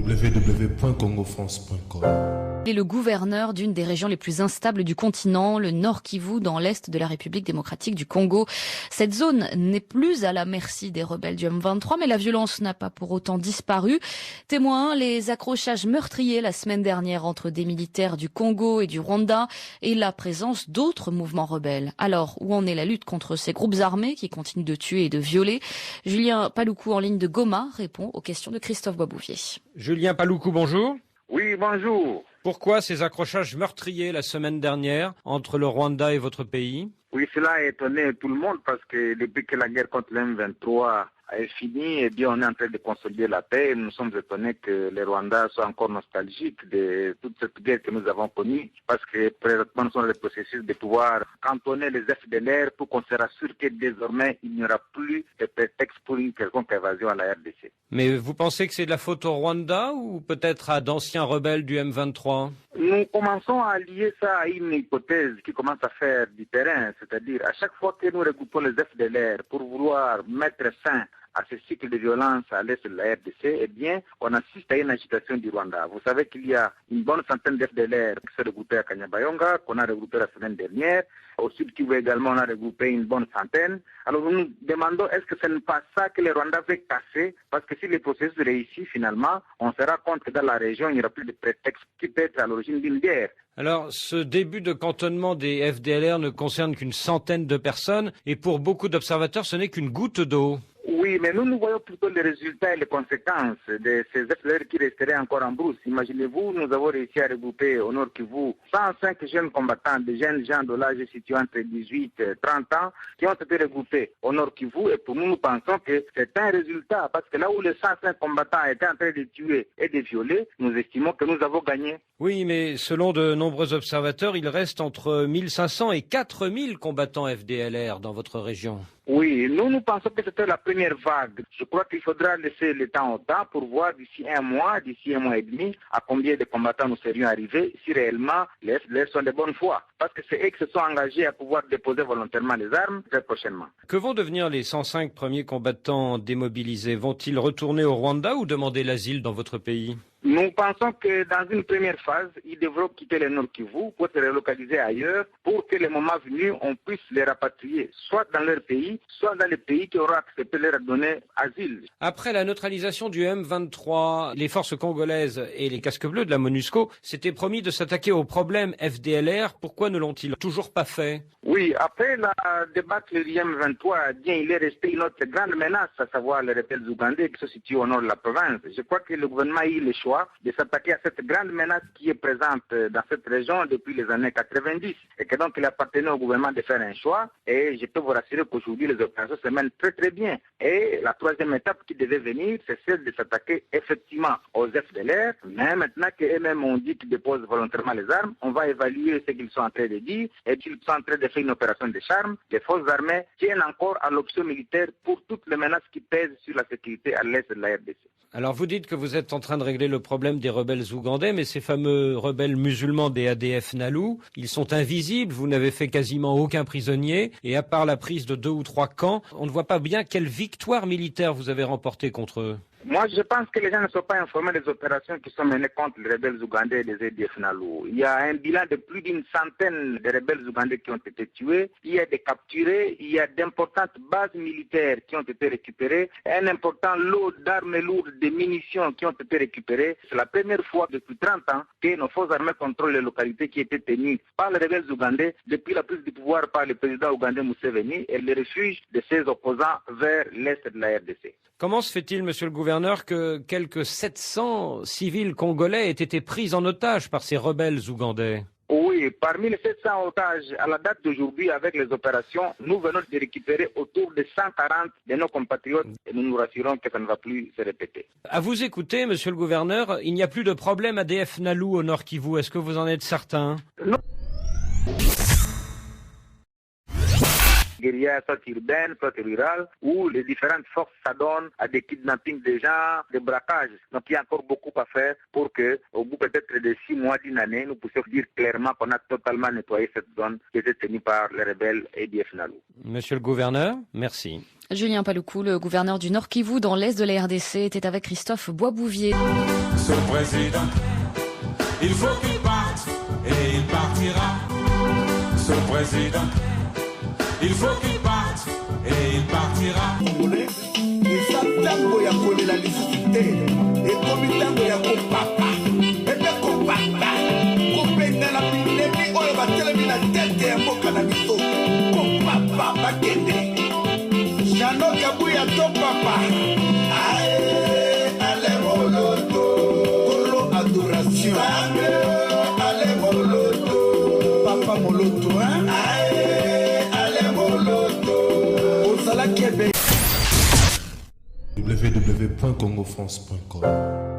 www.congofrance.com. Il est le gouverneur d'une des régions les plus instables du continent, le Nord Kivu, dans l'est de la République démocratique du Congo. Cette zone n'est plus à la merci des rebelles du M23, mais la violence n'a pas pour autant disparu. Témoin, les accrochages meurtriers la semaine dernière entre des militaires du Congo et du Rwanda et la présence d'autres mouvements rebelles. Alors, où en est la lutte contre ces groupes armés qui continuent de tuer et de violer? Julien Paloukou, en ligne de Goma, répond aux questions de Christophe Boisbouvier. Julien Paloukou, bonjour. Oui, bonjour. Pourquoi ces accrochages meurtriers la semaine dernière entre le Rwanda et votre pays? Oui, cela a étonné tout le monde parce que depuis que la guerre contre le M23 est finie, eh bien, on est en train de consolider la paix. Nous sommes étonnés que les Rwandais soient encore nostalgiques de toute cette guerre que nous avons connue parce que présentement nous sommes dans le processus de pouvoir cantonner les FDLR pour qu'on se rassure que désormais il n'y aura plus de prétexte pour une quelconque évasion à la RDC. Mais vous pensez que c'est de la faute au Rwanda ou peut-être à d'anciens rebelles du M23? Nous commençons à lier ça à une hypothèse qui commence à faire du terrain, c'est-à-dire à chaque fois que nous regroupons les FDLR pour vouloir mettre fin à ce cycle de violence à l'est de la RDC, eh bien, on assiste à une agitation du Rwanda. Vous savez qu'il y a une bonne centaine d'FDLR qui sont regroupés à Kanyabayonga, qu'on a regroupé la semaine dernière. Au Sud Kivu également, on a regroupé une bonne centaine. Alors nous nous demandons, est-ce que ce n'est pas ça que le Rwanda veut casser? Parce que si le processus réussit finalement, on se rend compte que dans la région, il n'y aura plus de prétexte qui peut être à l'origine d'une guerre. Alors, ce début de cantonnement des FDLR ne concerne qu'une centaine de personnes et pour beaucoup d'observateurs, ce n'est qu'une goutte d'eau. Oui, mais nous voyons plutôt les résultats et les conséquences de ces FDLR qui resteraient encore en brousse. Imaginez-vous, nous avons réussi à regrouper au Nord Kivu 105 jeunes combattants, des jeunes gens de l'âge situé entre 18 et 30 ans, qui ont été regroupés au Nord Kivu. Et pour nous, nous pensons que c'est un résultat, parce que là où les 105 combattants étaient en train de tuer et de violer, nous estimons que nous avons gagné. Oui, mais selon de nombreux observateurs, il reste entre 1500 et 4000 combattants FDLR dans votre région. Oui, nous pensons que c'était la première vague. Je crois qu'il faudra laisser le temps au temps pour voir d'ici un mois et demi, à combien de combattants nous serions arrivés, si réellement les FDLR sont de bonne foi. Parce que c'est eux qui se sont engagés à pouvoir déposer volontairement les armes très prochainement. Que vont devenir les 105 premiers combattants démobilisés? Vont-ils retourner au Rwanda ou demander l'asile dans votre pays? Nous pensons que dans une première phase, ils devront quitter le Nord Kivu pour se relocaliser ailleurs pour que le moment venu, on puisse les rapatrier, soit dans leur pays, soit dans les pays qui auront accepté de leur donner asile. Après la neutralisation du M23, les forces congolaises et les casques bleus de la MONUSCO s'étaient promis de s'attaquer au problème FDLR. Pourquoi ne l'ont-ils toujours pas fait? Oui, après la débâcle du M23, bien, il est resté une autre grande menace, à savoir les rebelles ougandais qui se situent au nord de la province. Je crois que le gouvernement a eu le choix de s'attaquer à cette grande menace qui est présente dans cette région depuis les années 90 et que donc il appartenait au gouvernement de faire un choix et je peux vous rassurer qu'aujourd'hui les opérations se mènent très très bien. Et la troisième étape qui devait venir, c'est celle de s'attaquer effectivement aux FDLR, mais maintenant qu'eux-mêmes ont dit qu'ils déposent volontairement les armes, on va évaluer ce qu'ils sont en train de dire et qu'ils sont en train de faire une opération de charme. Les forces armées tiennent encore à l'option militaire pour toutes les menaces qui pèsent sur la sécurité à l'est de la RDC. Alors vous dites que vous êtes en train de régler le problème des rebelles ougandais, mais ces fameux rebelles musulmans des ADF NALU, ils sont invisibles, vous n'avez fait quasiment aucun prisonnier, et à part la prise de 2 ou 3 camps, on ne voit pas bien quelle victoire militaire vous avez remportée contre eux. Moi, je pense que les gens ne sont pas informés des opérations qui sont menées contre les rebelles ougandais et les ADF NALU. Il y a un bilan de plus d'une centaine de rebelles ougandais qui ont été tués, il y a des capturés, il y a d'importantes bases militaires qui ont été récupérées, un important lot d'armes lourdes, de munitions qui ont été récupérées. C'est la première fois depuis 30 ans que nos forces armées contrôlent les localités qui étaient tenues par les rebelles ougandais depuis la prise du pouvoir par le président ougandais Museveni et le refuge de ses opposants vers l'est de la RDC. Comment se fait-il, monsieur le gouverneur, que quelques 700 civils congolais aient été pris en otage par ces rebelles ougandais? Oui, parmi les 700 otages à la date d'aujourd'hui avec les opérations, nous venons de récupérer autour de 140 de nos compatriotes et nous nous rassurons que ça ne va plus se répéter. À vous écouter, monsieur le gouverneur, il n'y a plus de problème ADF NALU au Nord Kivu. Est-ce que vous en êtes certain? Non. guerrière, soit urbaine, soit rurale, où les différentes forces s'adonnent à des kidnappings des gens, des braquages. Donc il y a encore beaucoup à faire pour que, au bout peut-être de 6 mois, d'une année, nous puissions dire clairement qu'on a totalement nettoyé cette zone qui était tenue par les rebelles ADF NALU. Monsieur le gouverneur, merci. Julien Paloukou, le gouverneur du Nord Kivu dans l'est de la RDC, était avec Christophe Boisbouvier. Ce président, il faut qu'il parte et il partira. Ce président, il faut qu'il parte et il partira. www.congofrance.com